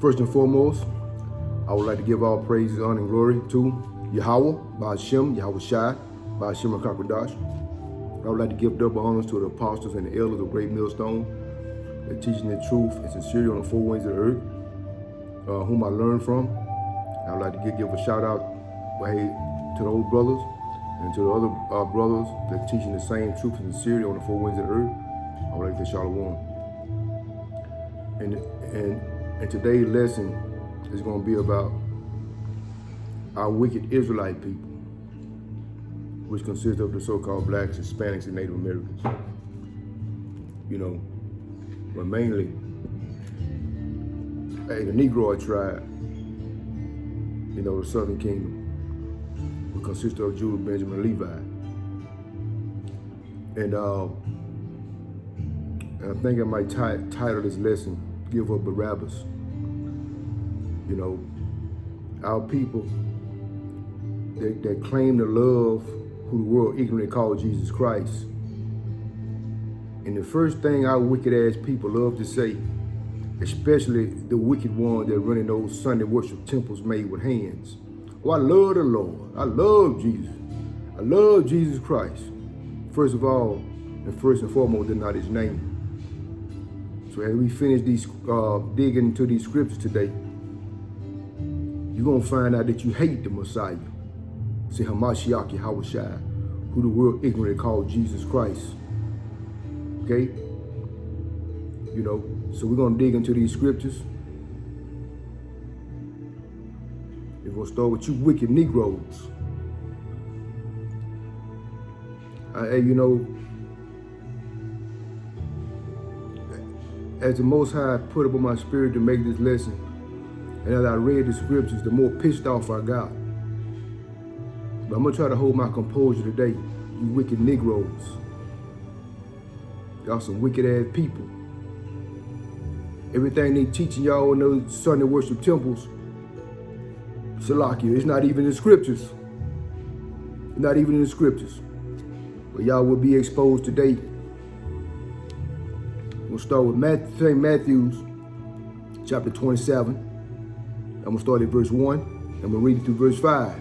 First and foremost, I would like to give all praises, honor, and glory to Yahweh, Ba'ashem, Yahweh Shai, Ba'ashem and Kakradash. I would like to give double honors to the apostles and the elders of Great Millstone. They're teaching the truth and sincerity on the four winds of the earth, whom I learned from. I would like to give a shout out to the old brothers and to the other brothers that are teaching the same truth and sincerity on the four winds of the earth. I would like to say shalom. And today's lesson is going to be about our wicked Israelite people, which consists of the so-called blacks, Hispanics, and Native Americans. You know, but mainly the Negroid tribe, you know, the Southern Kingdom, which consists of Judah, Benjamin, and Levi. And I think I might title this lesson, Give Up Barabbas. You know, our people, they claim to love who the world ignorantly calls Jesus Christ. And the first thing our wicked ass people love to say, especially the wicked ones that run in those Sunday worship temples made with hands. Oh, I love the Lord. I love Jesus. I love Jesus Christ. First of all, and first and foremost, they're not his name. So as we finish these digging into these scriptures today, you're gonna find out that you hate the Messiah. Say Hamashiach Yahweh Shai, who the world ignorantly called Jesus Christ. Okay? You know, so we're gonna dig into these scriptures. We're gonna start with you wicked Negroes. You know, as the Most High put upon my spirit to make this lesson, and as I read the scriptures, the more pissed off I got. But I'm gonna try to hold my composure today, you wicked Negroes. Y'all some wicked ass people. Everything they teaching y'all in those Sunday worship temples, Salakia, it's not even in the scriptures. Not even in the scriptures. But y'all will be exposed today. We'll start with Matthew chapter 27. I'm gonna start at verse 1. I'm gonna read it through verse 5.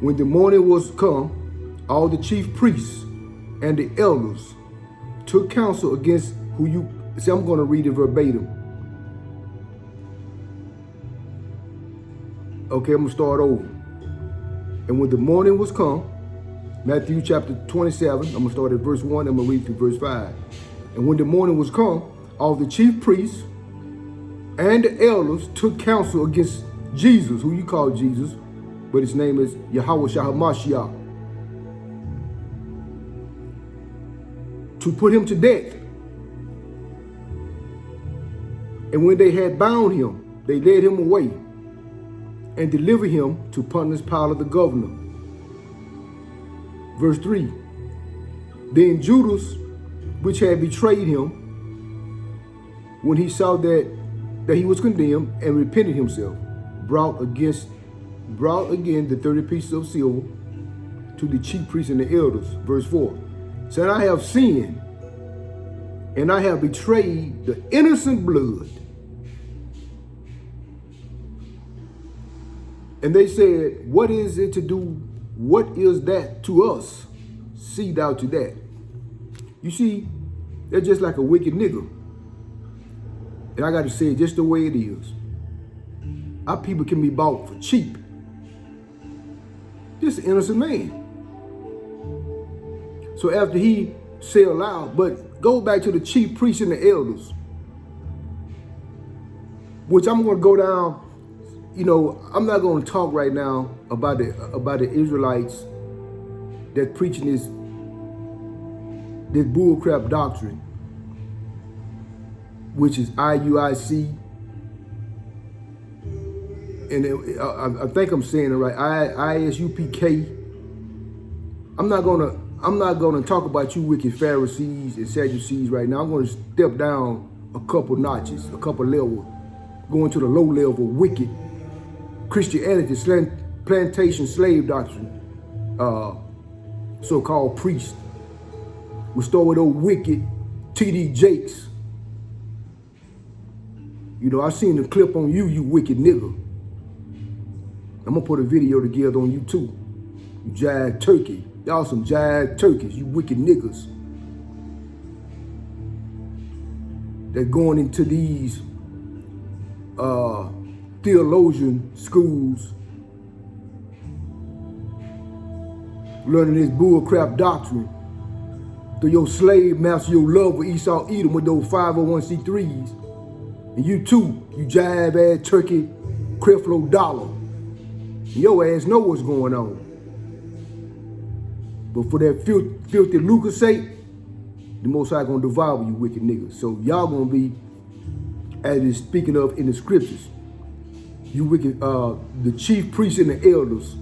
When the morning was come, all the chief priests and the elders took counsel against who you... See, I'm going to read it verbatim. Okay, I'm going to start over. And when the morning was come, Matthew chapter 27, I'm going to start at verse 1, I'm going to read through verse 5. And when the morning was come, all the chief priests and the elders took counsel against Jesus, who you call Jesus, but his name is Yahweh Shai Hamashiach, to put him to death. And when they had bound him, they led him away and delivered him to Pontius Pilate the governor. Verse 3. Then Judas, which had betrayed him, when he saw that he was condemned and repented himself, brought again the 30 pieces of silver to the chief priests and the elders. Verse 4. Said, I have sinned, and I have betrayed the innocent blood. And they said, what is it to do? What is that to us? See thou to that. You see, they're just like a wicked nigger. And I got to say it just the way it is. Our people can be bought for cheap. Just an innocent man. So after he said aloud, but go back to the chief priests and the elders, which I'm going to go down. You know, I'm not going to talk right now about the Israelites that preaching this bullcrap doctrine, which is IUIC, and I think I'm saying it right, ISUPK. I'm not gonna talk about you wicked Pharisees and Sadducees right now. I'm going to step down a couple notches, a couple levels, going to the low level wicked Christianity, plantation slave doctrine, so-called priests. We start with those wicked T.D. Jakes You know, I seen the clip on you, you wicked nigga. I'm gonna put a video together on you too. You jive turkey. Y'all some jive turkeys, you wicked niggas. They're going into these theologian schools, learning this bullcrap doctrine through your slave master, your love with Esau Edom with those 501c3s. And you too, you jive ass turkey, Creflo Dollar. And your ass know what's going on. But for that filthy lucre's sake, the Most High gonna devour you wicked niggas. So y'all gonna be, as it's speaking of in the scriptures, you wicked, the chief priests and the elders,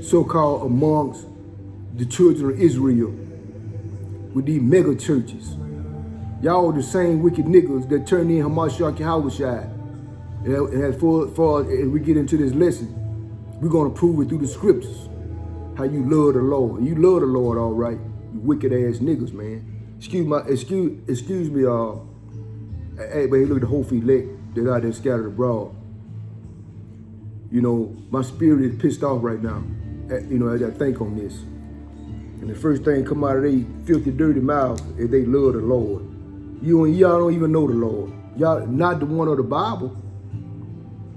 so-called amongst the children of Israel, with these mega churches. Y'all the same wicked niggas that turned in Hamashiach Yahushua. And as far as we get into this lesson, we're gonna prove it through the scriptures. How you love the Lord. You love the Lord, all right. You wicked ass niggas, man. Excuse me, hey, but look at the whole elect that's out there scattered abroad. You know, my spirit is pissed off right now, you know, as I think on this. And the first thing come out of their filthy, dirty mouth is they love the Lord. Y'all don't even know the Lord. Y'all not the one of the Bible.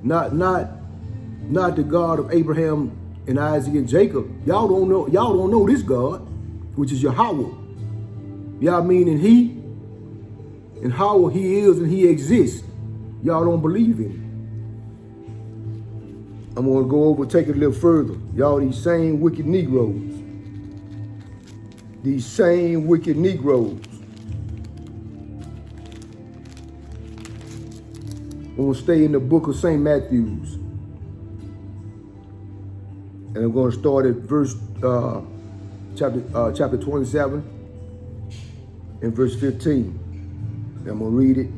Not the God of Abraham and Isaac and Jacob. Y'all don't know this God, which is Yahweh. Y'all meaning he and how he is and he exists. Y'all don't believe in it. I'm gonna go over, take it a little further. Y'all these same wicked Negroes. These same wicked Negroes. I'm gonna stay in the book of St. Matthew's. And I'm gonna start at verse chapter 27 and verse 15. And I'm gonna read it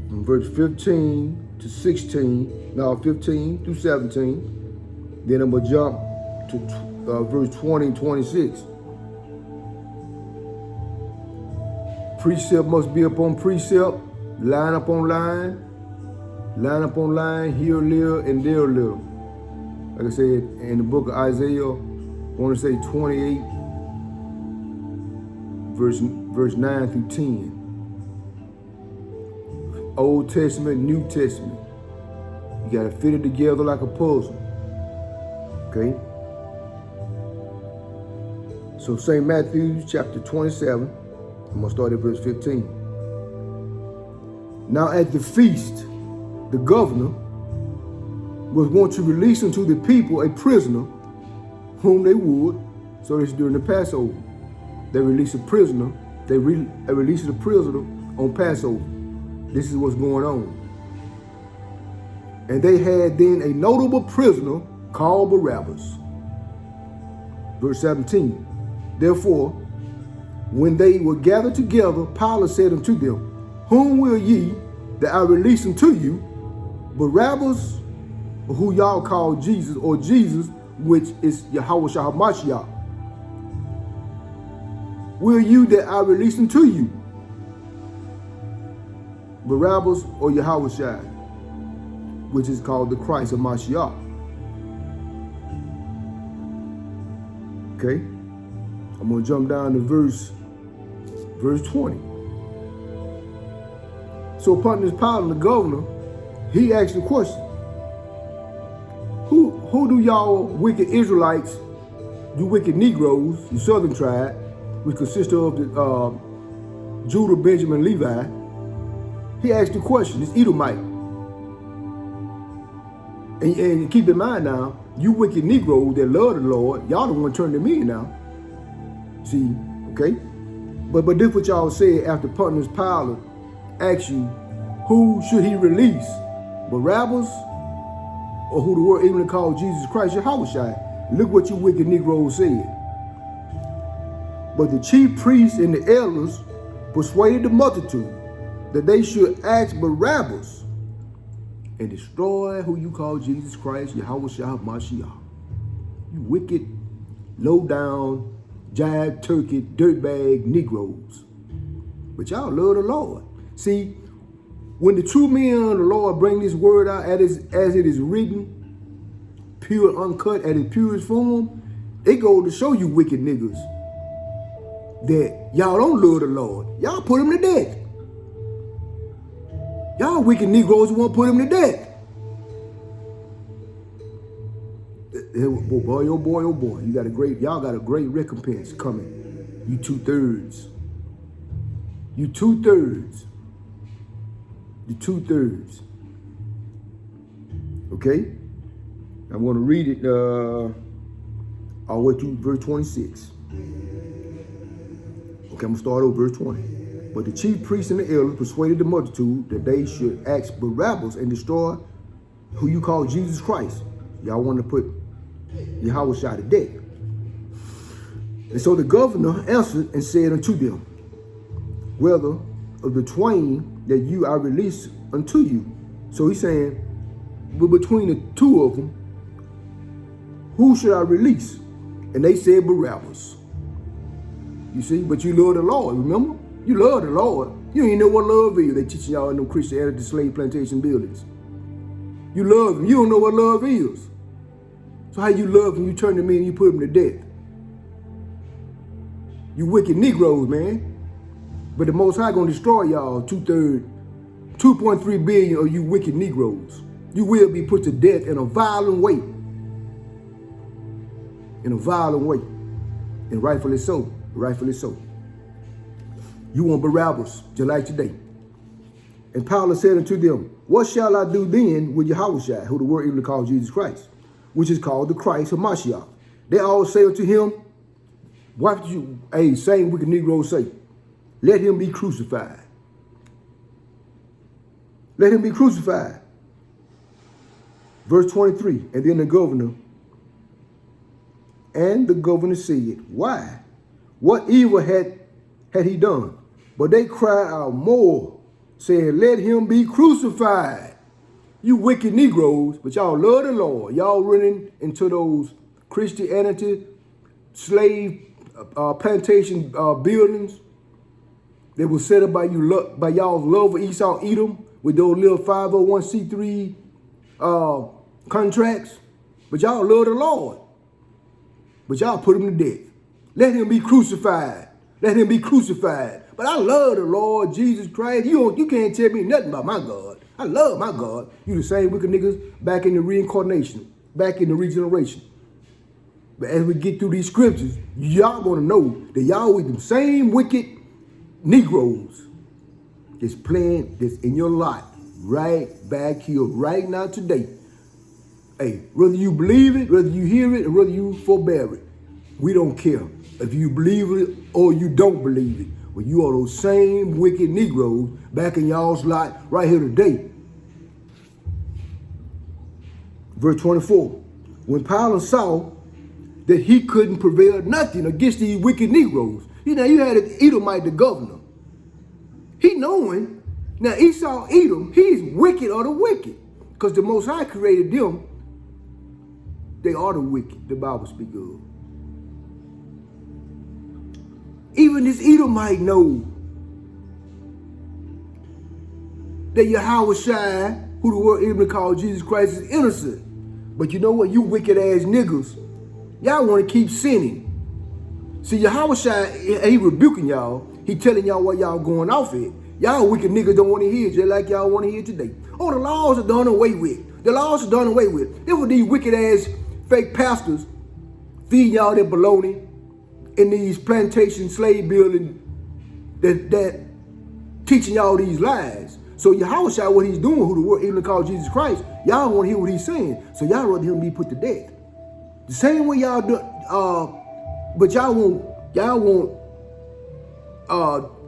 from verse 15 to 16, now 15 through 17. Then I'm gonna jump to verse 20 and 26. Precept must be upon precept, line upon line, here a little and there a little. Like I said, in the book of Isaiah, I want to say 28, verse 9 through 10. Old Testament, New Testament. You got to fit it together like a puzzle. Okay? So St. Matthew chapter 27, I'm going to start at verse 15. Now at the feast, the governor was going to release unto the people a prisoner whom they would. So this is during the Passover. They release a prisoner. They release a prisoner on Passover. This is what's going on. And they had then a notable prisoner called Barabbas. Verse 17. Therefore, when they were gathered together, Pilate said unto them, whom will ye that I release unto you, Barabbas, who y'all call Jesus, or Jesus, which is Yahushua HaMashiach? Will you that I release unto you, Barabbas or Yahushua, which is called the Christ of Mashiach? Okay, I'm going to jump down to verse 20. So upon this Pilate, the governor, he asked the question, who do y'all wicked Israelites, you wicked Negroes, you southern tribe, which consist of the, Judah, Benjamin, Levi, he asked the question, this Edomite. And keep in mind now, you wicked Negroes that love the Lord, y'all the one turning to me now. See, okay? But this what y'all said after Pontius Pilate asked you, who should he release? Barabbas or who the world even called Jesus Christ, Yahushua? Look what you wicked Negroes said. But the chief priests and the elders persuaded the multitude that they should ask Barabbas and destroy who you call Jesus Christ, Yahushua Mashiach. You wicked, low-down, jive turkey, dirtbag Negroes. But y'all love the Lord. See, when the true men of the Lord bring this word out as it is written, pure, uncut, at its purest form, it goes to show you wicked niggas that y'all don't love the Lord. Y'all put him to death. Y'all wicked Negroes who won't put him to death. Boy, oh boy, oh boy. Y'all got a great recompense coming. You 2/3. You 2/3. You 2/3. Okay? I'm going to read it all the way to verse 26. Okay, I'm going to start over verse 20. But the chief priests and the elders persuaded the multitude that they should ask Barabbas and destroy who you call Jesus Christ. Y'all want to put Yahweh to death. And so the governor answered and said unto them, whether of the twain that you I release unto you. So he's saying, but between the two of them, who should I release? And they said Barabbas. You see, but you love the Lord, remember? You love the Lord. You ain't know what love is. They teaching y'all in them Christianity slave plantation buildings. You love him. You don't know what love is. So how you love him, you turn to me and you put him to death. You wicked Negroes, man. But the Most High gonna destroy y'all 2.3 billion of you wicked Negroes. You will be put to death in a violent way. In a violent way. And rightfully so. Rightfully so. You want Barabbas, just like today. And Pilate said unto them, what shall I do then with Yahushua, who the word even called Jesus Christ, which is called the Christ of Mashiach? They all say unto him, what did you, same wicked Negroes say, let him be crucified. Let him be crucified. Verse 23, and then the governor said, why? What evil had he done? But they cried out more, saying, let him be crucified. You wicked Negroes, but y'all love the Lord. Y'all running into those Christianity, slave plantation buildings that was set up by y'all's love of Esau Edom with those little 501c3 contracts. But y'all love the Lord. But y'all put him to death. Let him be crucified. Let him be crucified. But I love the Lord Jesus Christ. You can't tell me nothing about my God. I love my God. You the same wicked niggas back in the reincarnation, back in the regeneration. But as we get through these scriptures, y'all gonna know that y'all with them same wicked Negroes that's playing this in your lot right back here, right now today. Hey, whether you believe it, whether you hear it, or whether you forbear it, we don't care if you believe it or you don't believe it. Well, you are those same wicked Negroes back in y'all's lot right here today. Verse 24, when Pilate saw that he couldn't prevail nothing against these wicked Negroes. You had an Edomite, the governor. He knowing, now Esau, Edom, he's wicked of the wicked. Because the Most High created them. They are the wicked, the Bible speaks of. Even this Edomite know that Yahushua, who the word even called Jesus Christ, is innocent. But you know what? You wicked ass niggas, y'all want to keep sinning. See, Yahushua, he rebuking y'all. He telling y'all what y'all going off at. Y'all wicked niggas don't want to hear just like y'all want to hear today. Oh, the laws are done away with. The laws are done away with. There were these wicked ass fake pastors feeding y'all that baloney in these plantation slave buildings that teaching y'all these lies. So Yahushua, what he's doing, who the word even called Jesus Christ, y'all want to hear what he's saying. So y'all rather him be put to death. The same way y'all do, but y'all want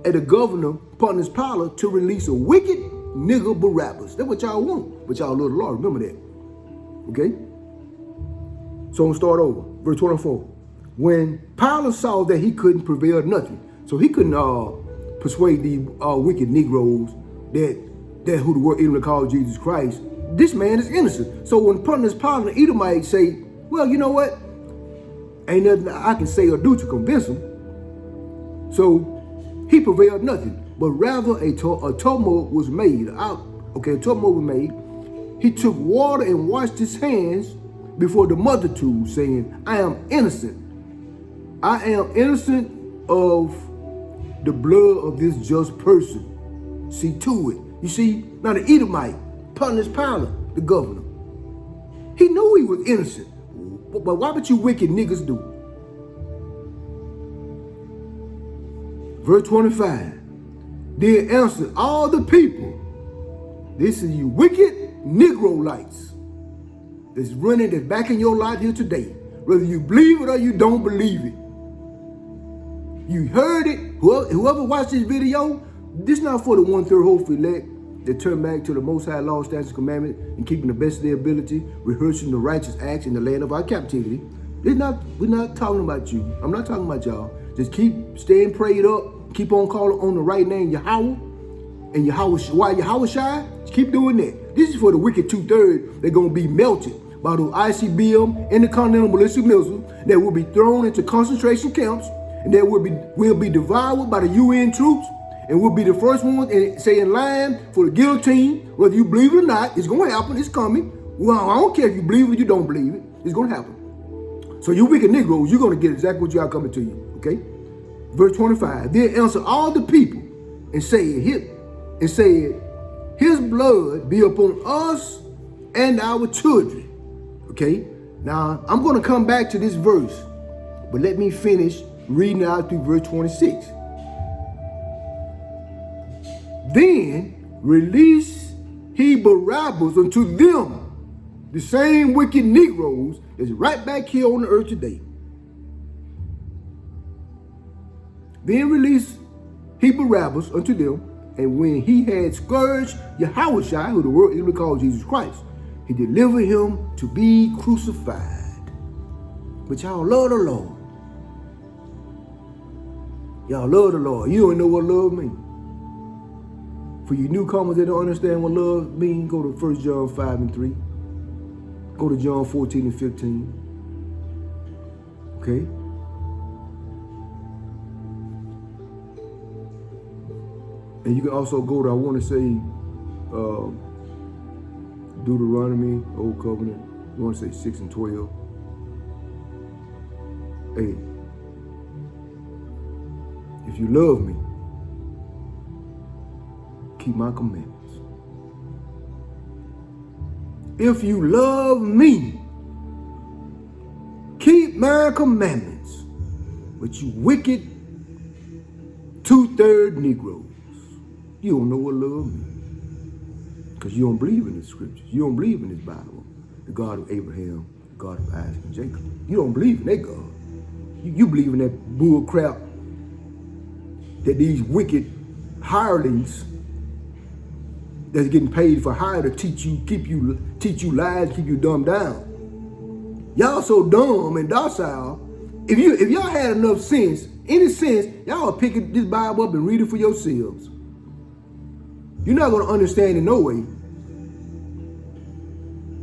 at the governor, Pontius Pilate, to release a wicked nigga Barabbas. That's what y'all want. But y'all love the Lord. Remember that. Okay? So I'm gonna start over. Verse 24. When Pilate saw that he couldn't prevail nothing, so he couldn't persuade the wicked Negroes that who the word even called Jesus Christ, this man is innocent. So when Pontius Pilate and Edomites say, well, you know what? Ain't nothing I can say or do to convince him. So he prevailed nothing. but rather a tumult was made. A tumult was made. He took water and washed his hands before the multitude, saying, I am innocent. I am innocent of the blood of this just person. See to it. You see, now the Edomite, Pontius Pilate, the governor, he knew he was innocent. But why would you wicked niggas do? Verse 25. Then answered all the people, this is you wicked Negro-lites that's running, that's back in your life here today. Whether you believe it or you don't believe it. You heard it. Whoever watched this video, this not for the 1/3 hopeful elect that turn back to the Most High law, statutes, commandments, and keeping the best of their ability, rehearsing the righteous acts in the land of our captivity. We're not talking about you. I'm not talking about y'all. Just keep staying prayed up. Keep on calling on the right name, Yahweh. And Yahweh Shai, keep doing that. This is for the wicked 2/3 they're going to be melted by those ICBM intercontinental ballistic missiles that will be thrown into concentration camps, and that will be devoured by the UN troops, and we'll be the first ones in line for the guillotine. Whether you believe it or not, it's going to happen. It's coming. Well, I don't care if you believe it or you don't believe it. It's going to happen. So you wicked Negroes, you're going to get exactly what you are coming to you. Okay? Verse 25. Then answered all the people and said, his blood be upon us and our children. Okay? Now, I'm going to come back to this verse, but let me finish reading out through verse 26. Then release he Barabbas unto them, the same wicked Negroes that's right back here on the earth today. Then release he Barabbas unto them, and when he had scourged Yahweh Shai, who the world Israel called Jesus Christ, he delivered him to be crucified. But y'all love the Lord. Y'all love the Lord. You don't know what love means. For you newcomers that don't understand what love means, go to 1 John 5:3. Go to John 14:15. Okay? And you can also go to, I want to say, Deuteronomy, Old Covenant. You want to say 6 and 12. Hey, if you love me, keep my commandments. If you love me, keep my commandments. But you wicked 2/3 Negroes, you don't know what love means. Because you don't believe in the scriptures. You don't believe in this Bible. The God of Abraham, the God of Isaac and Jacob. You don't believe in that God. You believe in that bull crap that these wicked hirelings that's getting paid for hire to teach you lies, keep you dumbed down. Y'all so dumb and docile. If y'all had enough sense, any sense, y'all would pick this Bible up and read it for yourselves. You're not going to understand it no way.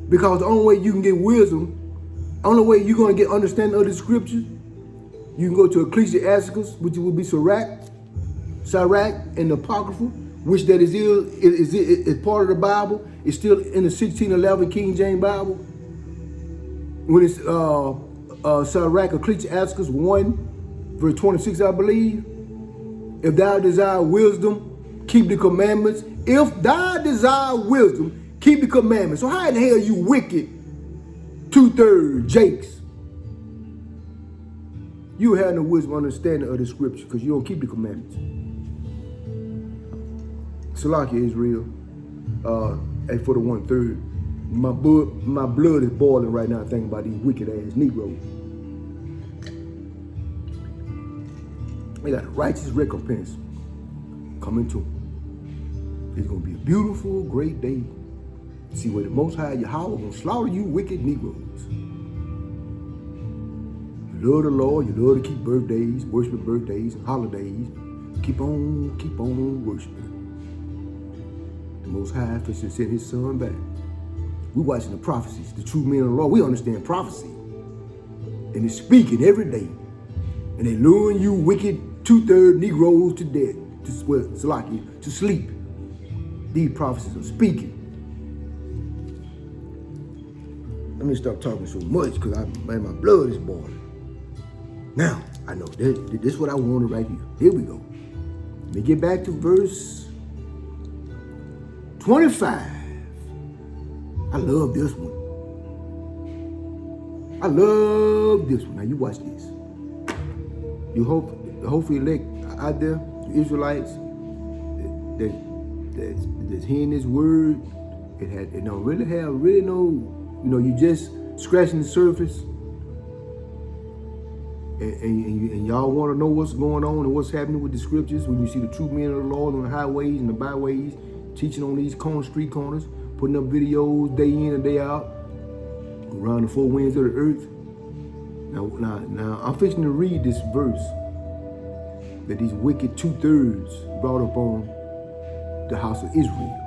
Because the only way you can get wisdom, only way you're going to get understanding of the scriptures, you can go to Ecclesiasticus, which will be Sirach, and the Apocrypha, which that is part of the Bible. It's still in the 1611 King James Bible. When it's Sirach, Ecclesiasticus 1, verse 26, I believe. If thou desire wisdom, keep the commandments. If thou desire wisdom, keep the commandments. So how in the hell you wicked 2/3 Jakes? You have no wisdom understanding of the scripture because you don't keep the commandments. Salakia Israel, and for the 1/3, my blood is boiling right now thinking about these wicked ass Negroes. They got a righteous recompense coming to them. It's going to be a beautiful, great day. See where the Most High Yahweh going to slaughter you wicked Negroes. You love the Lord. You love to keep birthdays, worship birthdays and holidays. Keep on worshiping. The Most High for to send his son back. We're watching the prophecies, the true men of the Lord. We understand prophecy. And it's speaking every day. And they luring you wicked 2/3 Negroes to death. to sleep. These prophecies are speaking. Let me stop talking so much because my blood is boiling. Now, I know this is what I wanted right here. Here we go. Let me get back to verse 25. I love this one. I love this one. Now you watch this. You hopefully elect out there, the Israelites that's hearing this word, it don't really have no, you just scratching the surface. And y'all want to know what's going on and what's happening with the scriptures when you see the true men of the Lord on the highways and the byways, teaching on these street corners, putting up videos day in and day out around the four winds of the earth. Now I'm fixing to read this verse that these wicked 2/3 brought upon the house of Israel.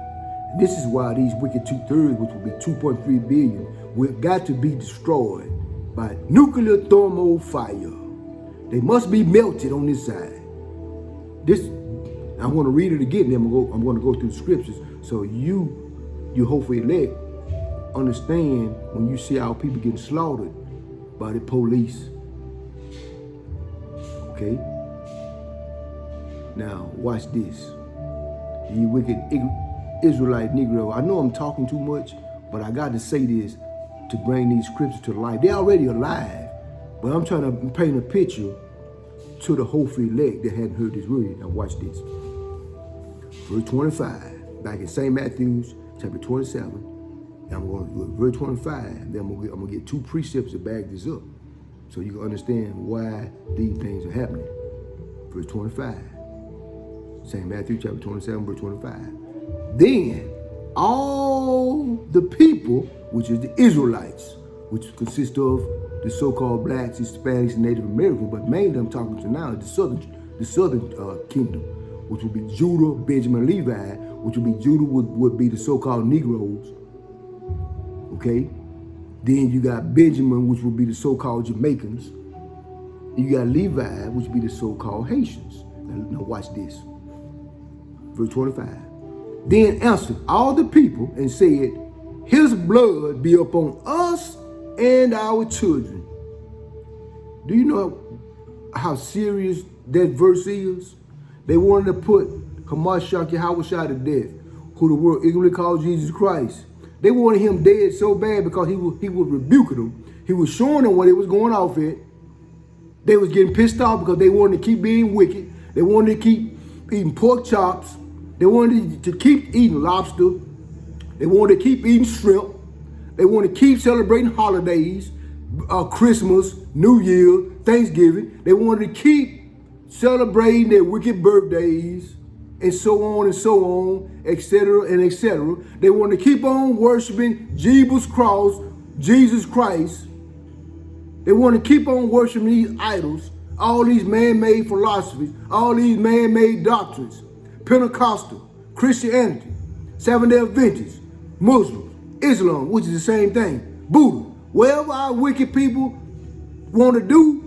And this is why these wicked 2/3, which will be 2.3 billion, will got to be destroyed by nuclear thermal fire. They must be melted on this side. I want to read it again, then I'm going to go through the scriptures so you hopefully understand when you see our people getting slaughtered by the police. Okay? Now, watch this. You wicked Israelite Negro. I know I'm talking too much, but I got to say this to bring these scriptures to life. They're already alive, but I'm trying to paint a picture to the hopefully elect that hadn't heard this word. Now watch this. Verse 25, back in St. Matthew's chapter 27. And I'm going to go to verse 25. Then I'm going to get two precepts to back this up so you can understand why these things are happening. Verse 25. St. Matthew chapter 27, verse 25. Then all the people, which is the Israelites, which consist of the so-called blacks, Hispanics, and Native Americans, but mainly I'm talking to now the southern kingdom, which would be Judah, Benjamin, Levi, which would be Judah would be the so-called Negroes. Okay? Then you got Benjamin, which would be the so-called Jamaicans. You got Levi, which would be the so-called Haitians. Now watch this. Verse 25. Then answered all the people and said, his blood be upon us and our children. Do you know how serious that verse is? They wanted to put Hamashiach Yahushua to death, who the world ignorantly called Jesus Christ. They wanted him dead so bad because he was rebuking them. He was showing them what it was going off at. They was getting pissed off because they wanted to keep being wicked. They wanted to keep eating pork chops. They wanted to keep eating lobster. They wanted to keep eating shrimp. They wanted to keep celebrating holidays, Christmas, New Year, Thanksgiving. They wanted to keep celebrating their wicked birthdays and so on, etc. and etc. They wanted to keep on worshiping Jesus Christ. They want to keep on worshiping these idols, all these man-made philosophies, all these man-made doctrines, Pentecostal, Christianity, Seventh-day Adventists, Muslims, Islam, which is the same thing, Buddha. Whatever our wicked people want to do,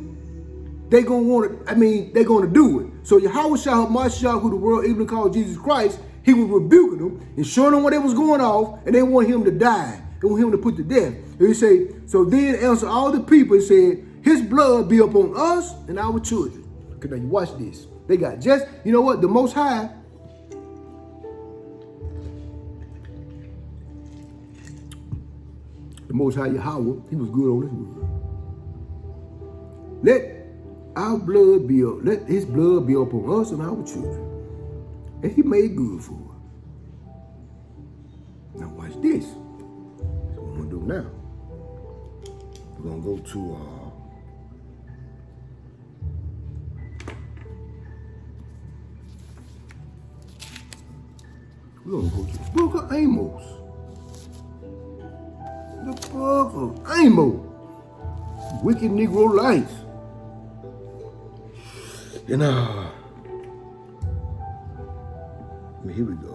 they're going to do it. So Yahushua HaMashiach, who the world even called Jesus Christ, he was rebuking them and showing them what they was going off, and they want him to die. They want him to put to death. And he say, so then answer all the people and said, his blood be upon us and our children. Okay, now you watch this. They got just, you know what, the Most High, Yahweh, he was good on his word. Let his blood be upon us and our children. And he made good for it. Now watch this. That's what I'm going to do now. We're going to go to the book of Amos. The book of Amos. Wicked Negro life. And here we go.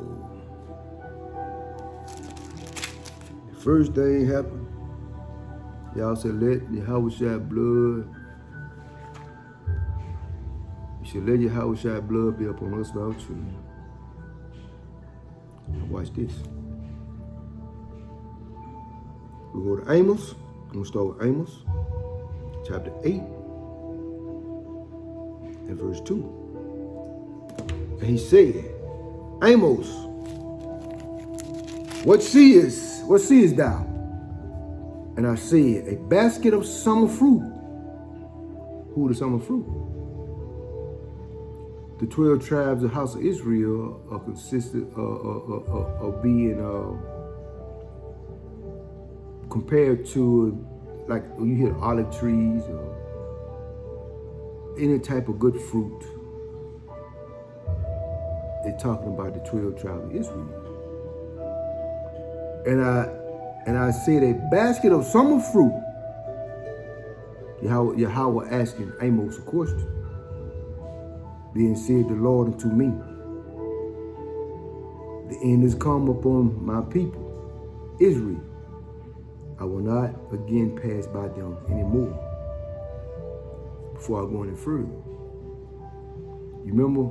The first thing happened. Y'all said, let Yahushua blood. You shall let Yahweh's blood be upon us and our children. Now watch this. We go to Amos. I'm going to start with Amos, chapter 8, and verse 2. And he said, Amos, what seest thou? And I said, a basket of summer fruit. Who are the summer fruit? The 12 tribes of the house of Israel are consisted of being compared to, like when you hear olive trees or any type of good fruit. They're talking about the 12 tribes of Israel. And I said, a basket of summer fruit. Yahweh asking Amos a question. Then said the Lord unto me, the end is come upon my people, Israel. I will not again pass by them anymore. Before I go any further. You remember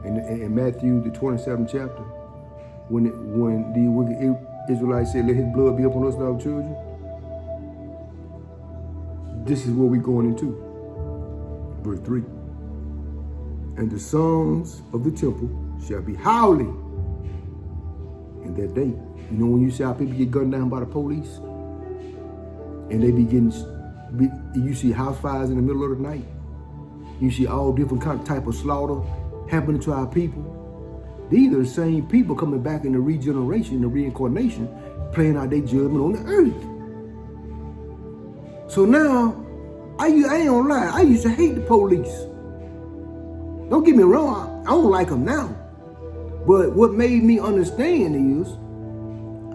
in Matthew, the 27th chapter, when the wicked Israelites said, let his blood be upon us and our children? This is what we're going into. Verse 3. And the sons of the temple shall be howling in that day. You know when you see how people get gunned down by the police? And they you see house fires in the middle of the night. You see all different type of slaughter happening to our people. These are the same people coming back in the regeneration, the reincarnation, playing out their judgment on the earth. So now, I ain't gonna lie, I used to hate the police. Don't get me wrong, I don't like them now. But what made me understand is,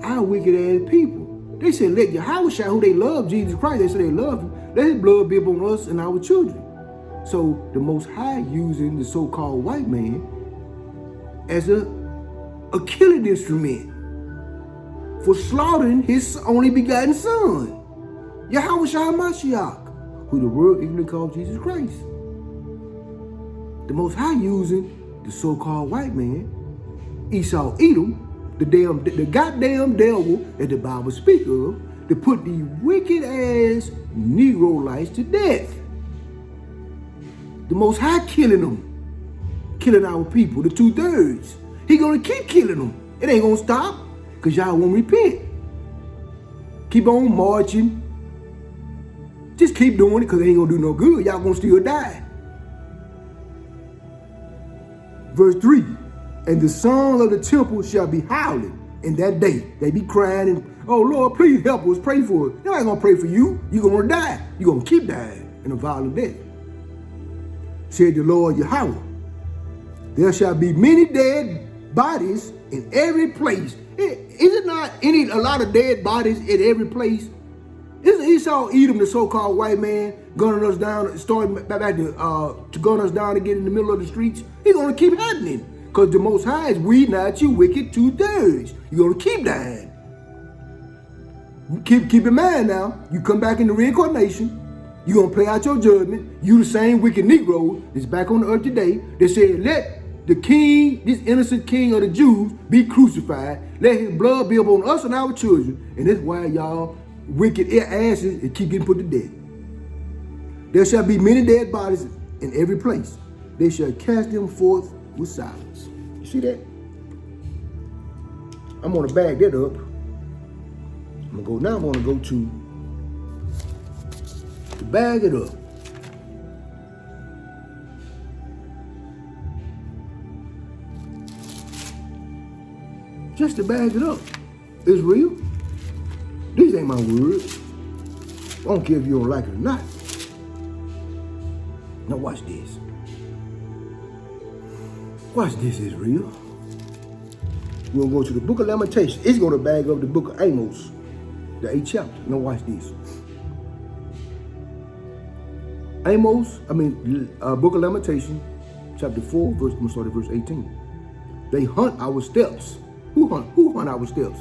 our wicked ass people. They said, let Yahweh, who they love, Jesus Christ, they said they love him, let his blood be upon us and our children. So the Most High using the so-called white man as a killing instrument for slaughtering his only begotten son, Yahweh Mashiach, who the world ignorantly called Jesus Christ. The Most High using the so-called white man, Esau Edom, the goddamn devil that the Bible speaks of, to put the wicked ass Negroites to death. The Most High killing them, killing our people, the 2/3. He gonna keep killing them. It ain't gonna stop, because y'all won't repent. Keep on marching. Just keep doing it, because it ain't gonna do no good. Y'all gonna still die. Verse 3, and the sons of the temple shall be howling in that day. They be crying and, oh Lord, please help us, pray for us. They're not gonna pray for you. You're gonna die. You're gonna keep dying in a violent death. Said the Lord Yahweh, there shall be many dead bodies in every place. Is it not a lot of dead bodies in every place? Isn't Esau Edom, the so-called white man, gunning us down, starting back to gun us down again in the middle of the streets? It's gonna keep happening. Because the Most High is weeding out you wicked 2/3. You're gonna keep dying. Keep in mind now, you come back in the reincarnation, you're gonna play out your judgment. You the same wicked Negro that's back on the earth today that said, let the king, this innocent king of the Jews, be crucified. Let his blood be upon us and our children. And that's why y'all wicked asses keep getting put to death. There shall be many dead bodies in every place. They shall cast them forth with silence. You see that? I'm gonna bag that up. I'm gonna go to bag it up. Just to bag it up. It's real. These ain't my words. I don't care if you don't like it or not. Now watch this. Watch this, is real. We're gonna go to the book of Lamentations. It's gonna bag up the book of Amos, the 8th chapter. Now watch this. Book of Lamentations, chapter 4, I'm gonna start at verse 18. They hunt our steps. Who hunt our steps?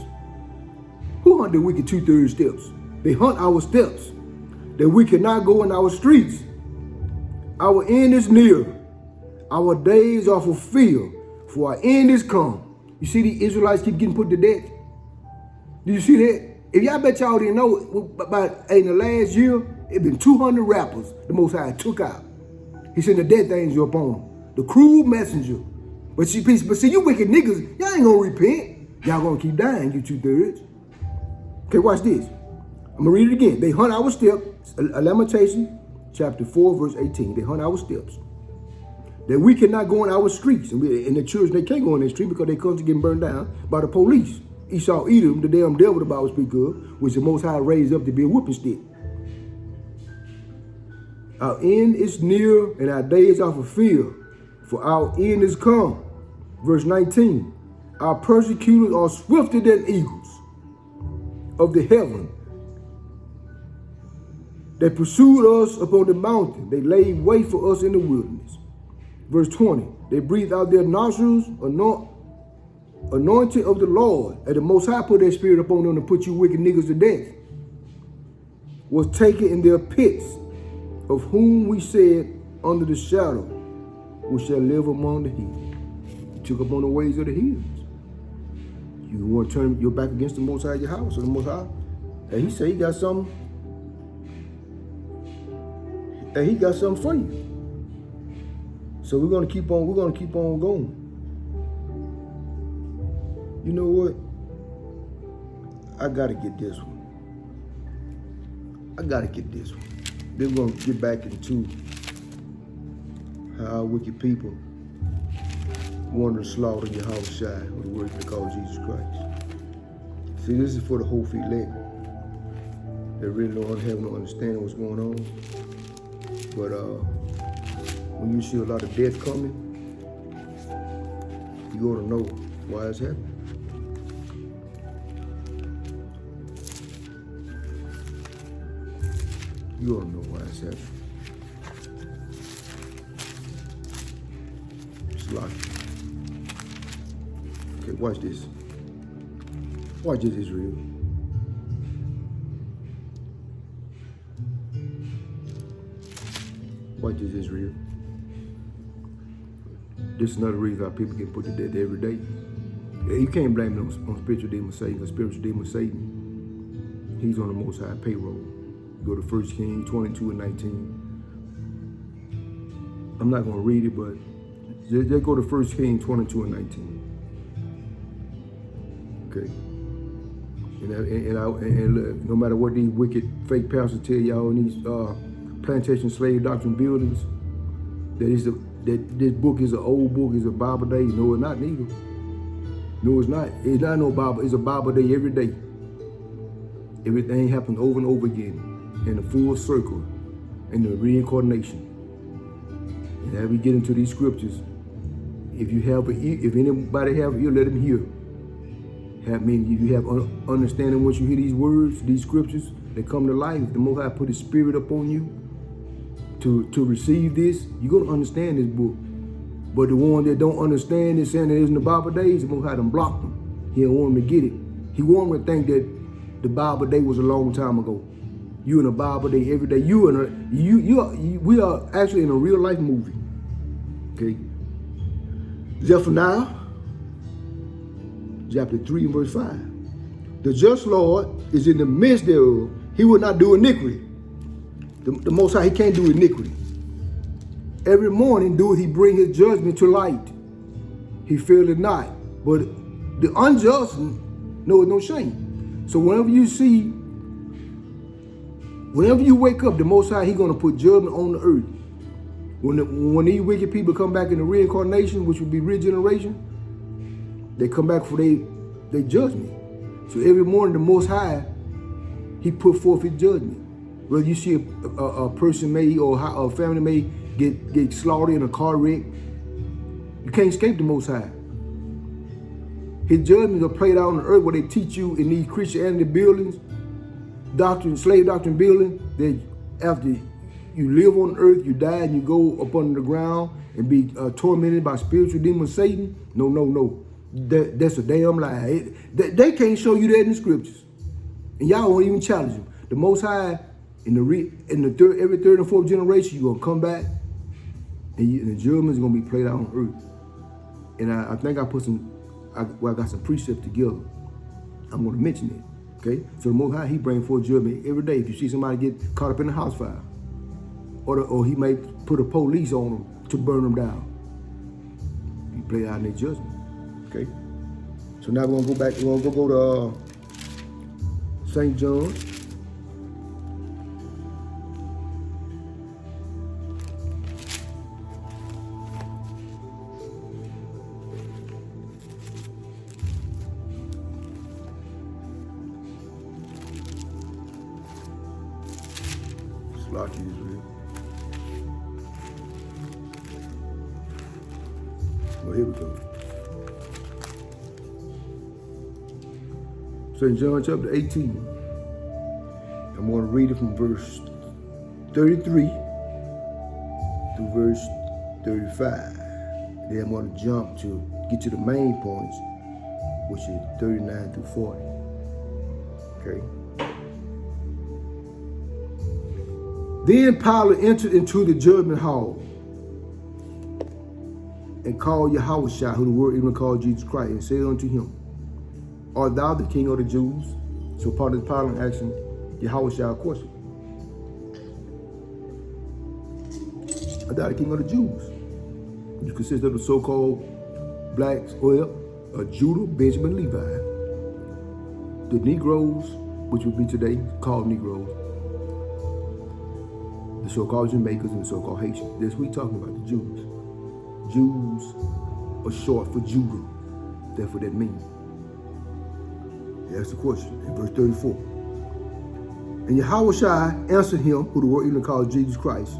Who hunt the wicked 2/3 steps? They hunt our steps, that we cannot go in our streets. Our end is near. Our days are fulfilled, for our end is come. You see the Israelites keep getting put to death? Do you see that? If y'all bet y'all didn't know, about in the last year, it been 200 rappers the Most High took out. He sent the death angel upon them, the cruel messenger. But see, you wicked niggas, y'all ain't gonna repent. Y'all gonna keep dying, you 2/3. Okay, watch this. I'm gonna read it again. They hunt our steps, a lamentation, chapter 4, verse 18. They hunt our steps. That we cannot go in our streets. And the children, they can't go in the street because they constantly getting burned down by the police. Esau, Edom, the damn devil the Bible speaks of, which the Most High raised up to be a whooping stick. Our end is near and our days are fulfilled, for our end is come. Verse 19. Our persecutors are swifter than eagles of the heaven. They pursued us upon the mountain. They laid wait for us in the wilderness. Verse 20, they breathed out their nostrils, anointed of the Lord, and the Most High put their spirit upon them to put you wicked niggas to death, was taken in their pits, of whom we said, under the shadow, we shall live among the heathen. You took up on the ways of the heathens. You want to turn your back against the Most High, your house, or the Most High? And he said he got something, and he got something for you. So we're gonna keep on going. You know what? I gotta get this one. Then we're gonna get back into how wicked people want to slaughter your house shy of the word they call Jesus Christ. See, this is for the whole elect that really don't have no understanding what's going on. But when you see a lot of death coming, you ought to know why it's happening. You ought to know why it's happening. It's logical. Okay, watch this. Watch this, Israel. Watch this, Israel. This is another reason why people get put to death every day. You can't blame them on spiritual demon Satan, because spiritual demon Satan, he's on the Most High payroll. You go to 1 Kings 22 and 19. I'm not going to read it, but just go to 1 Kings 22 and 19. Okay. And no matter what these wicked fake pastors tell y'all in these plantation slave doctrine buildings, that this book is an old book, it's a Bible day. No, it's not neither. No, it's not. It's not no Bible. It's a Bible day every day. Everything happens over and over again in a full circle in the reincarnation. And as we get into these scriptures, if anybody have an ear, let them hear. If you have understanding once you hear these words, these scriptures, they come to life. The Most High put His Spirit upon you to receive this, you're going to understand this book. But the one that don't understand it, saying it isn't the Bible days, the Most High done blocked them. He don't want them to get it. He want them to think that the Bible day was a long time ago. You in a Bible day every day. We are actually in a real life movie. Okay. Zephaniah, chapter 3 and verse 5. The just Lord is in the midst thereof. He will not do iniquity. The Most High, He can't do iniquity. Every morning do He bring His judgment to light. He faileth not. But the unjust know no shame. So whenever you wake up, the Most High, He going to put judgment on the earth. When these wicked people come back in the reincarnation, which would be regeneration, they come back for their judgment. So every morning, the Most High, He put forth His judgment. Whether you see a person or a family may get slaughtered in a car wreck, you can't escape the Most High. His judgments are played out on the earth where they teach you in these Christianity buildings, slave doctrine buildings, that after you live on earth, you die and you go up under the ground and be tormented by spiritual demon Satan. No. That's a damn lie. They can't show you that in the scriptures. And y'all won't even challenge them. The Most High, every third and fourth generation, you're going to come back and the judgment is going to be played out on earth. And I think I put I got some precepts together. I'm going to mention it. Okay? So the Most High, he brings forth judgment every day. If you see somebody get caught up in a house fire, or he may put a police on them to burn them down. He play out in their judgment. Okay? So now we're going to go back. We're going to go to St. John. Slocky Israel. Well, here we go. St. John chapter 18. I'm going to read it from verse 33 to verse 35. Then I'm going to jump to get to the main points, which is 39 through 40. Okay. Then Pilate entered into the judgment hall and called Yahushua, who the word even called Jesus Christ, and said unto him, Art thou the king of the Jews? So part of the Pilate asking Yahushua a question. Art thou the king of the Jews? Which consists of the so-called blacks, Judah, Benjamin, Levi. The Negroes, which would be today called Negroes. The so-called Jamaicans and the so-called Haitians. That's what we're talking about, the Jews. Jews are short for Judah. That's what that means. That's the question in verse 34. And Yahushua answered him, who the word even called Jesus Christ,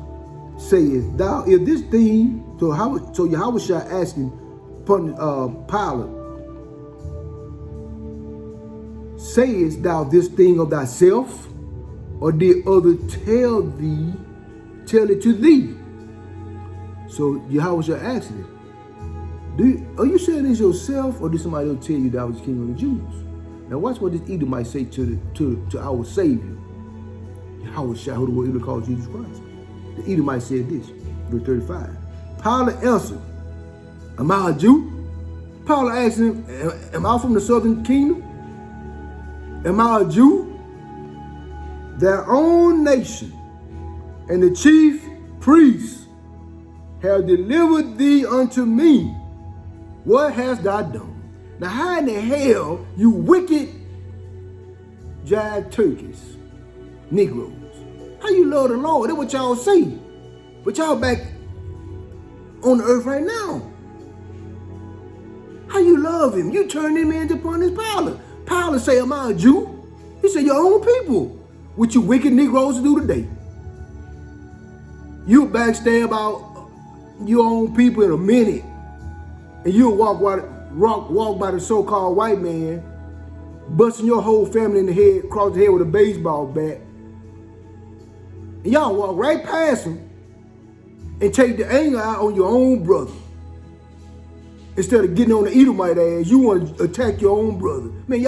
saying, Thou, if this thing, so Yahushua asking upon Pilate, sayest thou this thing of thyself, or did others tell it to thee? So Yahushua asked him, are you saying this yourself, or did somebody else tell you that I was the king of the Jews? Now watch what this Edom might say to our Savior, Yahushua, who the word even called Jesus Christ. The Edom might say this, verse 35. Pilate answered, Am I a Jew? Pilate asked him, Am I from the southern kingdom? Am I a Jew? Their own nation and the chief priests have delivered thee unto me. What hast thou done? Now how in the hell, you wicked jive turkeys, Negroes, how you love the Lord? That's what y'all say. But y'all back on the earth right now. How you love him? You turn him into Pontius Pilate. Pilate say, Am I a Jew? He said, Your own people, what you wicked Negroes do today. You backstab about your own people in a minute, and you'll walk by the so-called white man, busting your whole family in the head, across the head with a baseball bat. And y'all walk right past him and take the anger out on your own brother. Instead of getting on the Edomite ass, you want to attack your own brother. Man,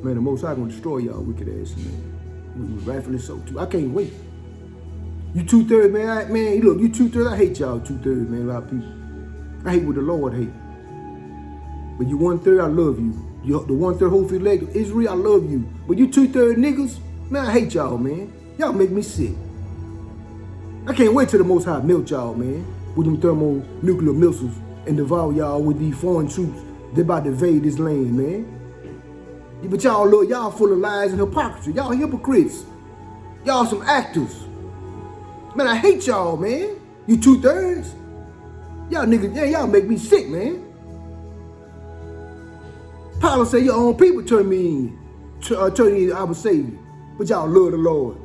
the Most High gonna destroy y'all wicked ass, man. Rightfully so too. I can't wait. You 2/3, man. Look, you 2/3. I hate y'all 2/3, man. A lot of people. I hate what the Lord hate. But you 1/3, I love you. The 1/3 whole field leg of Israel, I love you. But you 2/3 niggas, man, I hate y'all, man. Y'all make me sick. I can't wait till the Most High melt y'all, man, with them thermonuclear missiles and devour y'all with these foreign troops. They about to invade this land, man. But y'all full of lies and hypocrisy. Y'all hypocrites. Y'all some actors. Man, I hate y'all, man. You 2/3. Y'all niggas, yeah, y'all make me sick, man. Pilate say your own people turn me into our Savior. But y'all love the Lord.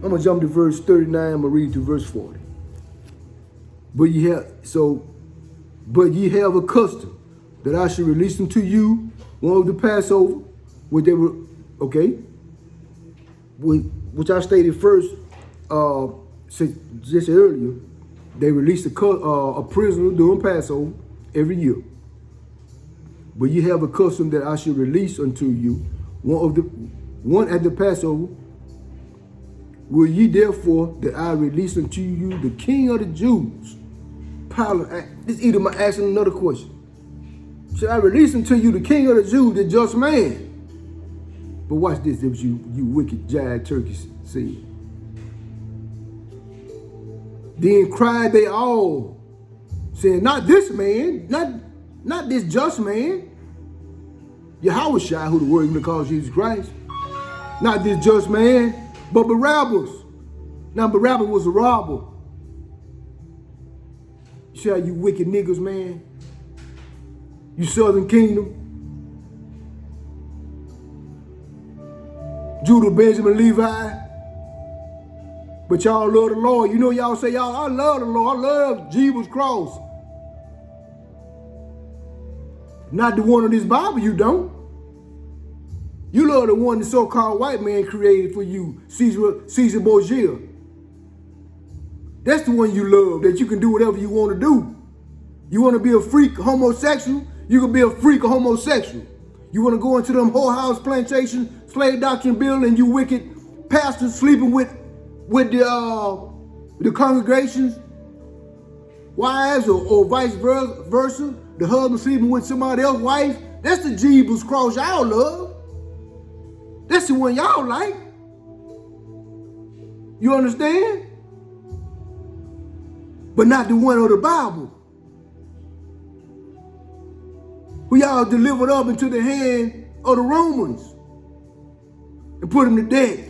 I'm gonna jump to verse 39, I'm gonna read to verse 40. But ye have a custom that I should release them to you one of the Passover, which they were, okay, which I stated first, just earlier. They released a prisoner during Passover every year. But you have a custom that I should release unto you one at the Passover, will ye therefore that I release unto you the King of the Jews? Pilate, this Edom asking another question. Should I release unto you the King of the Jews, the just man? But watch this, that was you wicked giant turkeys said. Then cried they all, saying, not this man, not this just man. Yahushua, who the word even calls Jesus Christ. Not this just man, but Barabbas. Now Barabbas was a robber. You see how you wicked niggas, man? You Southern Kingdom. Judah, Benjamin, Levi. But y'all love the Lord. You know y'all say, y'all, I love the Lord. I love Jesus' cross. Not the one in this Bible, you don't. You love the one the so-called white man created for you, Caesar Borgia. That's the one you love, that you can do whatever you want to do. You want to be a freak homosexual? You can be a freak homosexual. You want to go into them whorehouse plantation, slave doctrine building, and you wicked pastors sleeping with the congregations, wives, or vice versa, the husband sleeping with somebody else's wife. That's the Jesus cross y'all love. That's the one y'all like. You understand? But not the one of the Bible, who y'all delivered up into the hand of the Romans and put them to death.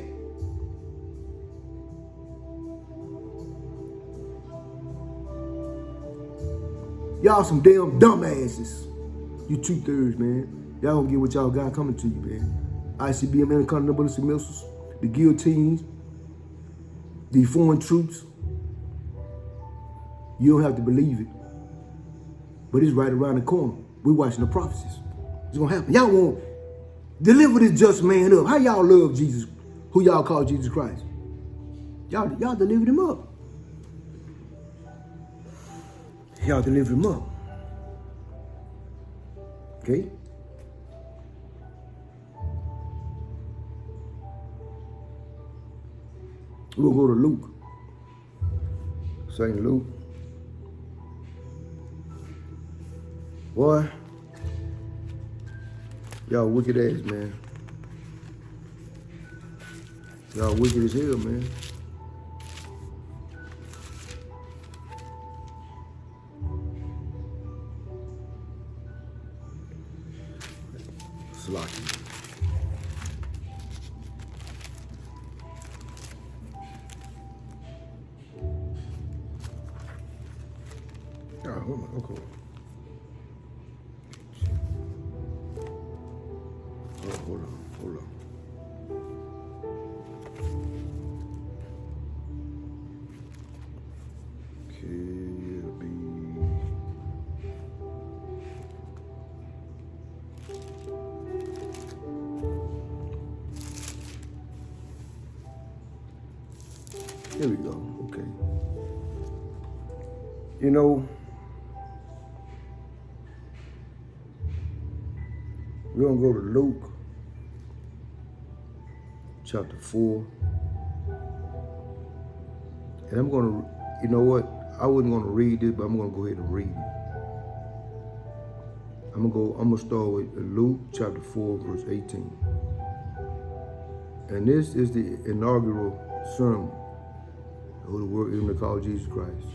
Y'all some damn dumbasses. You 2/3, man. Y'all gonna get what y'all got coming to you, man. ICBM, intercontinental missiles, the guillotines, the foreign troops. You don't have to believe it, but it's right around the corner. We're watching the prophecies. It's gonna happen. Y'all won't deliver this just man up. How y'all love Jesus, who y'all call Jesus Christ? Y'all delivered him up. Y'all delivered him up. Okay? We'll go to Luke. St. Luke. Boy, y'all wicked ass, man. Y'all wicked as hell, man. Slocky. Oh, okay. Oh, hold on. Here we go. Okay. You know, we're going to go to Luke chapter 4. And I'm going to, you know what? I wasn't going to read it, but I'm going to go ahead and read it. I'm going to start with Luke chapter 4, verse 18. And this is the inaugural sermon of the word even called Jesus Christ.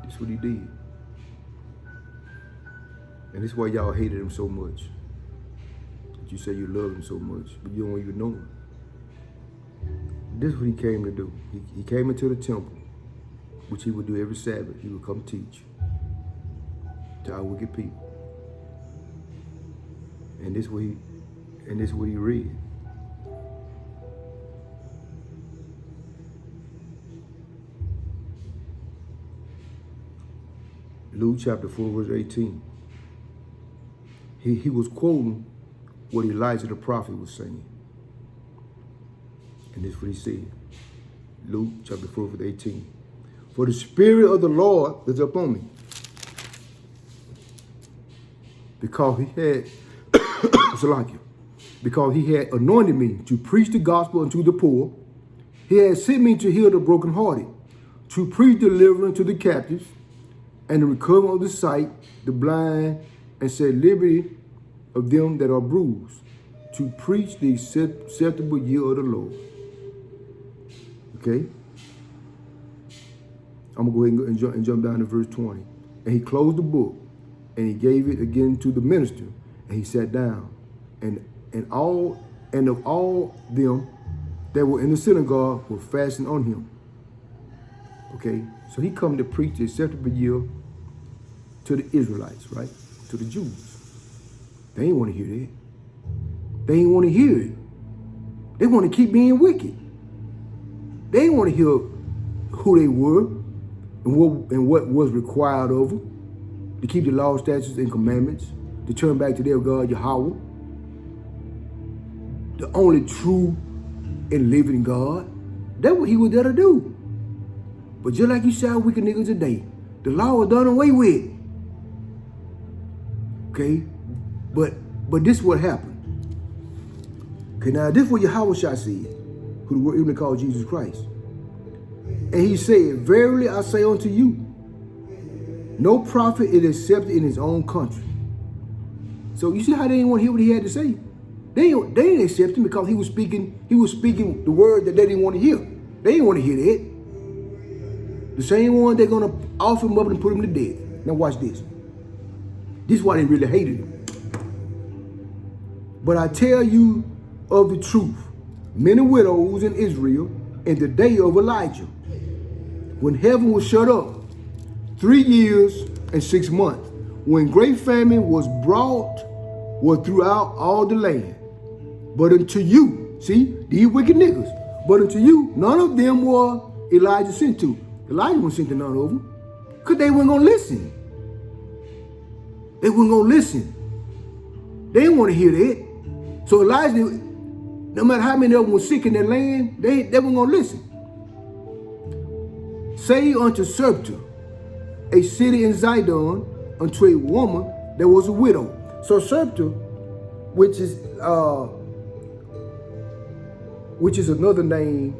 This is what he did. And this is why y'all hated him so much. That you say you love him so much, but you don't even know him. This is what he came to do. He came into the temple, which he would do every Sabbath. He would come teach to our wicked people. And this is what he read. Luke chapter 4, verse 18. He was quoting what Elijah the prophet was saying. And this is what he said. Luke chapter 4, verse 18. For the Spirit of the Lord is upon me, because he had because he had anointed me to preach the gospel unto the poor. He had sent me to heal the brokenhearted, to preach deliverance to the captives, and the recovery of the sight, the blind, and set liberty of them that are bruised, to preach the acceptable year of the Lord. Okay? I'm going to go ahead and jump down to verse 20. And he closed the book, and he gave it again to the minister, and he sat down. And of all them that were in the synagogue were fastened on him. Okay? So he come to preach the acceptable year to the Israelites, right? To the Jews. They ain't want to hear that. They ain't want to hear it. They want to keep being wicked. They ain't want to hear who they were and what was required of them, to keep the law, statutes, and commandments, to turn back to their God, Yahweh, the only true and living God. That's what he was there to do. But just like you saw wicked niggas today, the law was done away with. Okay? But this is what happened. Okay, now this is what Yahweh said, who the word even called Jesus Christ. And he said, verily I say unto you, no prophet is accepted in his own country. So you see how they didn't want to hear what he had to say? They didn't accept him because he was speaking the word that they didn't want to hear. They didn't want to hear that. The same one they're gonna offer him up and put him to death. Now watch this. This is why they really hated him. But I tell you of the truth, many widows in Israel in the day of Elijah, when heaven was shut up 3 years and 6 months, when great famine was brought throughout all the land. But unto you, see, these wicked niggas, but unto you, none of them were Elijah sent to. Elijah wasn't sent to none of them, because they weren't going to listen. They weren't going to listen. They didn't want to hear that. So Elijah, no matter how many of them were sick in their land, they weren't going to listen. Say unto Sarepta, a city in Zidon, unto a woman that was a widow. So Sarepta, which is another name,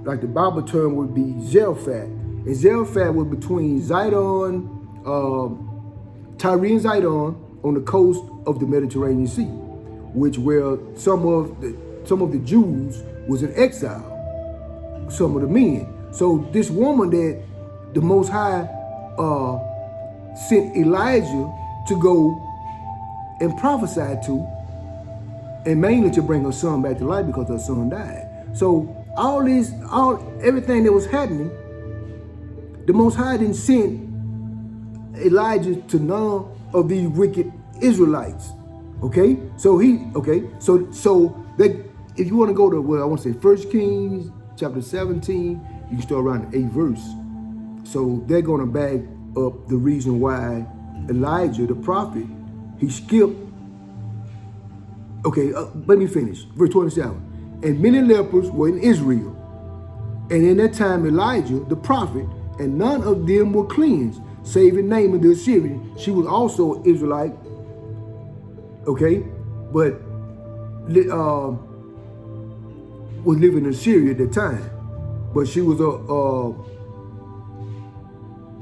like the Bible term would be Zarephath. And Zarephath was between Zidon, Tyre and Zidon, on the coast of the Mediterranean Sea, which where some of the Jews was in exile, some of the men. So this woman that the Most High sent Elijah to go and prophesy to, and mainly to bring her son back to life because her son died. So everything that was happening, the Most High didn't send Elijah to none of these wicked Israelites. Okay? So that if you want to go to, well, I want to say 1 Kings chapter 17, you can start around the 8th verse. So they're going to back up the reason why Elijah, the prophet, he skipped. Okay, let me finish. Verse 27. And many lepers were in Israel. And in that time Elijah, the prophet, and none of them were cleansed, save in Naaman the Assyrian. She was also an Israelite. Okay, but was living in Syria at the time. But she was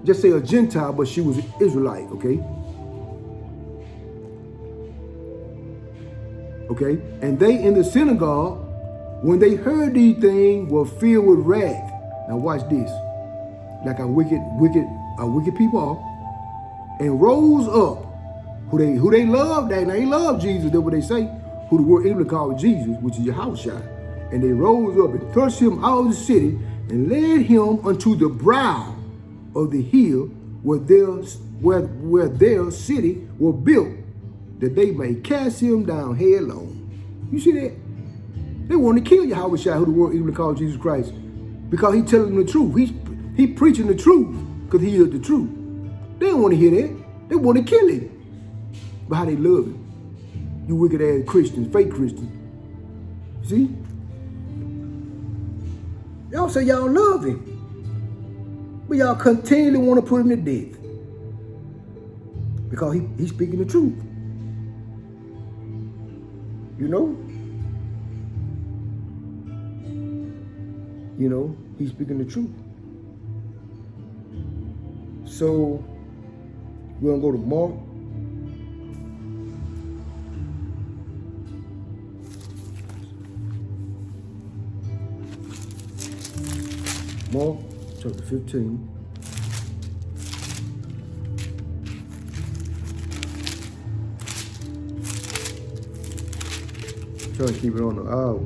just say a Gentile, but she was an Israelite, okay? Okay, and they in the synagogue, when they heard these things, were filled with wrath. Now watch this. Like a wicked people are, and rose up, who they love, they love Jesus, that's what they say, who the word English called Jesus, which is Yahushua. And they rose up and thrust him out of the city and led him unto the brow of the hill where their city was built, that they may cast him down headlong. You see that? They want to kill Yahushua, who the word English called Jesus Christ, because he telling them the truth. He preaching the truth because he is the truth. They don't want to hear that. They want to kill him. But how they love him. You wicked ass Christians, fake Christians. See? Y'all say y'all love him. But y'all continually want to put him to death. Because he's speaking the truth. You know? You know, he's speaking the truth. So we're gonna go to Mark. Mark chapter 15. Trying to keep it on the hour.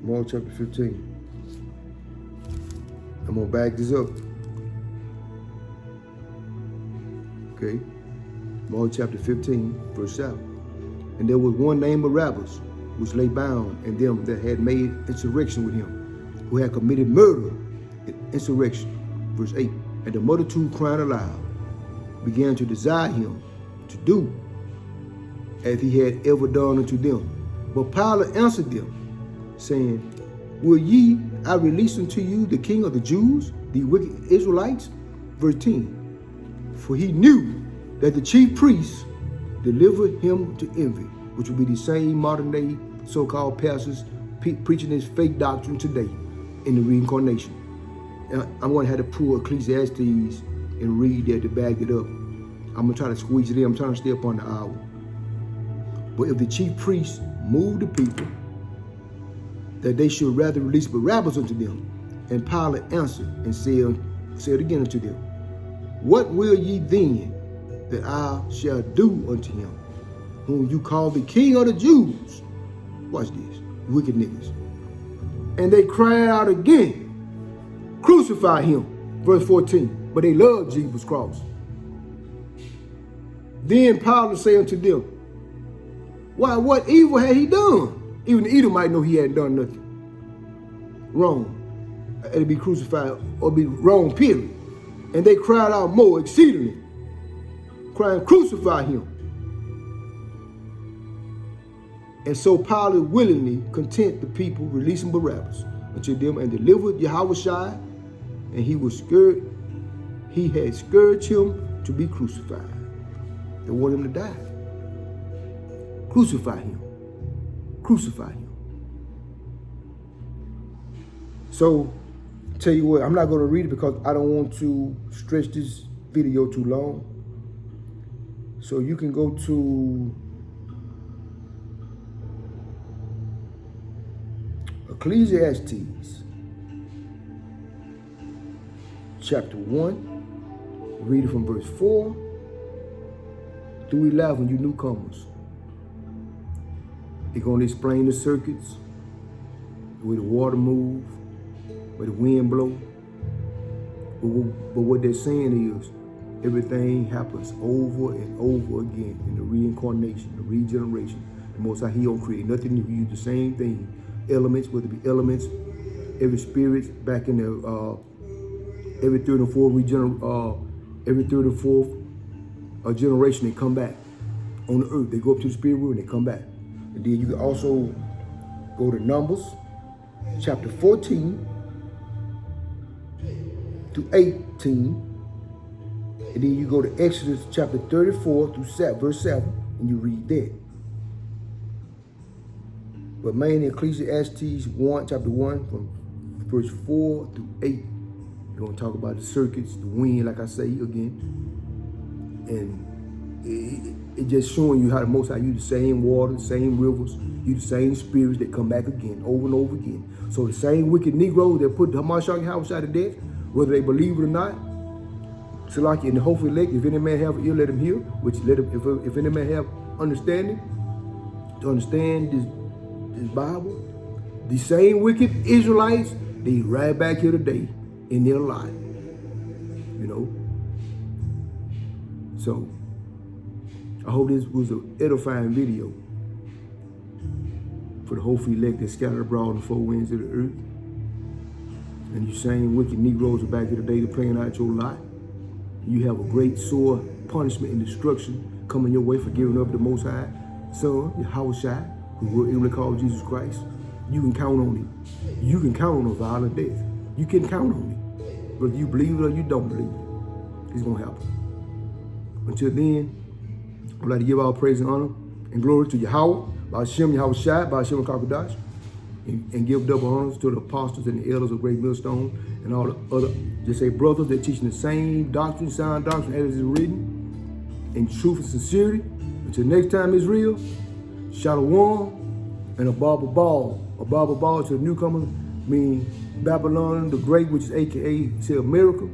Mark chapter 15. I'm gonna back this up. Okay. Mark chapter 15, verse 7. And there was one named Barabbas, which lay bound, and them that had made insurrection with him, who had committed murder and insurrection. Verse 8. And the multitude crying aloud began to desire him to do as he had ever done unto them. But Pilate answered them, saying, Will ye I release unto you the king of the Jews, the wicked Israelites? Verse 10. For he knew that the chief priests delivered him to envy, which would be the same modern day so-called pastors preaching this fake doctrine today in the reincarnation. I'm going to have to pull Ecclesiastes and read that to back it up. I'm going to try to squeeze it in. I'm trying to stay up on the hour. But if the chief priests moved the people, that they should rather release Barabbas unto them. And Pilate answered and said again unto them, What will ye then that I shall do unto him, whom you call the king of the Jews? Watch this, wicked niggas. And they cried out again, Crucify him. Verse 14. But they loved Jesus' cross. Then Pilate said unto them, Why, what evil had he done? Even the Edomite know he hadn't done nothing wrong. It'll be crucified or be wrong, period. And they cried out more exceedingly, crying, Crucify him. And so Pilate willingly content the people, releasing Barabbas unto them, and delivered Yahushua, and he had scourged him to be crucified. They want him to die. Crucify him. Crucify him. So, tell you what, I'm not going to read it because I don't want to stretch this video too long. So you can go to Ecclesiastes chapter 1, read it from verse 4 through 11, you newcomers. They're going to explain the circuits, where the water move, where the wind blow. But what they're saying is everything happens over and over again in the reincarnation, the regeneration. The Most High, He don't create nothing new. He use the same thing. Elements, whether it be elements, every spirit back in the every third and fourth generation, they come back on the earth. They go up to the spirit world and they come back. And then you can also go to Numbers chapter 14 to 18. And then you go to Exodus chapter 34 through verse 7, and you read that. But mainly Ecclesiastes 1, chapter 1, from verse 4 through 8. You're going to talk about the circuits, the wind, like I say again. And it just showing you how the Most High use the same water, the same rivers, use the same spirits that come back again, over and over again. So the same wicked Negroes that put Hamashiach Yahushua to death, whether they believe it or not, so like in the hopeful elect, if any man have an ear, let him hear, which let him, if any man have understanding, to understand this Bible, the same wicked Israelites, they right back here today in their life, you know. So I hope this was an edifying video for the hopeful elect that scattered abroad in the four winds of the earth. And you same wicked Negroes are back here today to playing out your lot. You have a great sore punishment and destruction coming your way for giving up the Most High Son, Yahushua, who we're able to call Jesus Christ. You can count on it. You can count on a violent death. You can count on it. Whether you believe it or you don't believe it, it's going to happen. Until then, I'd like to give all praise and honor and glory to Yahweh, Ba'ashem Yahweh Shai, Ba'ashem Kakadash, and give double honors to the apostles and the elders of Great Millstone and all the other, just say brothers that teaching the same doctrine, sound doctrine as is written, in truth and sincerity. Until next time, Israel, Shalom and a Baba Ball. A Baba Ball to the newcomer, meaning Babylon the Great, which is aka say America,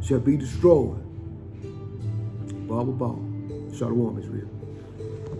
shall be destroyed. Baba Ball. Shalom, Israel.